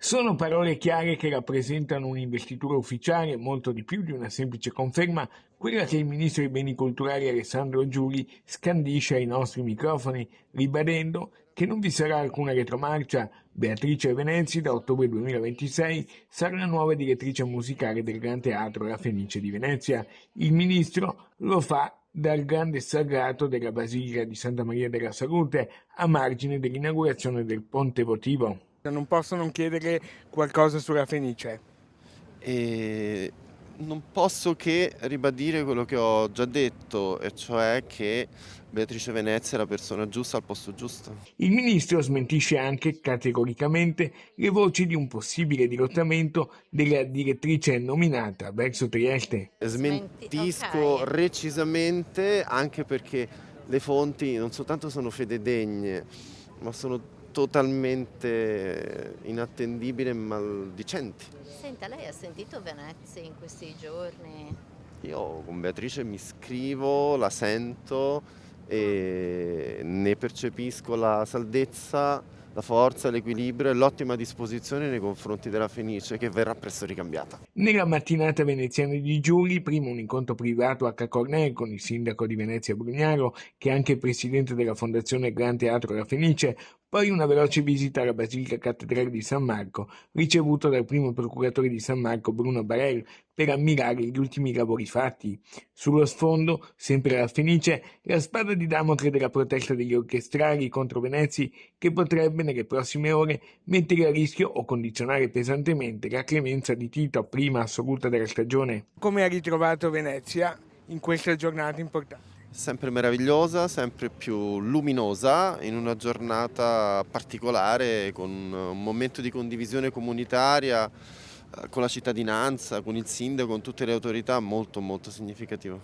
Sono parole chiare che rappresentano un'investitura ufficiale, molto di più di una semplice conferma, quella che il ministro dei beni culturali Alessandro Giuli scandisce ai nostri microfoni, ribadendo che non vi sarà alcuna retromarcia. Beatrice Venezi, da ottobre 2026, sarà la nuova direttrice musicale del Gran Teatro La Fenice di Venezia. Il ministro lo fa dal grande sagrato della Basilica di Santa Maria della Salute, a margine dell'inaugurazione del Ponte Votivo. Non posso non chiedere qualcosa sulla Fenice. E non posso che ribadire quello che ho già detto, e cioè che Beatrice Venezia è la persona giusta al posto giusto. Il ministro smentisce anche categoricamente le voci di un possibile dirottamento della direttrice nominata verso Trieste. Smentisco recisamente, anche perché le fonti non soltanto sono fidedegne, ma sono totalmente inattendibili e maldicenti. Senta, lei ha sentito Venezia in questi giorni? Io con Beatrice mi scrivo, la sento e ne percepisco la saldezza, la forza, l'equilibrio e l'ottima disposizione nei confronti della Fenice, che verrà presto ricambiata. Nella mattinata veneziana di Giuli, prima un incontro privato a Cacornè con il sindaco di Venezia Brugnaro, che è anche il presidente della Fondazione Gran Teatro La Fenice, poi una veloce visita alla Basilica Cattedrale di San Marco, ricevuto dal primo procuratore di San Marco Bruno Barel, per ammirare gli ultimi lavori fatti. Sullo sfondo, sempre alla Fenice, la spada di Damocle della protesta degli orchestrali contro Venezi, che potrebbe nelle prossime ore mettere a rischio o condizionare pesantemente la clemenza di Tito, prima assoluta della stagione. Come ha ritrovato Venezia in questa giornata importante? Sempre meravigliosa, sempre più luminosa, in una giornata particolare, con un momento di condivisione comunitaria, con la cittadinanza, con il sindaco, con tutte le autorità, molto molto significativo.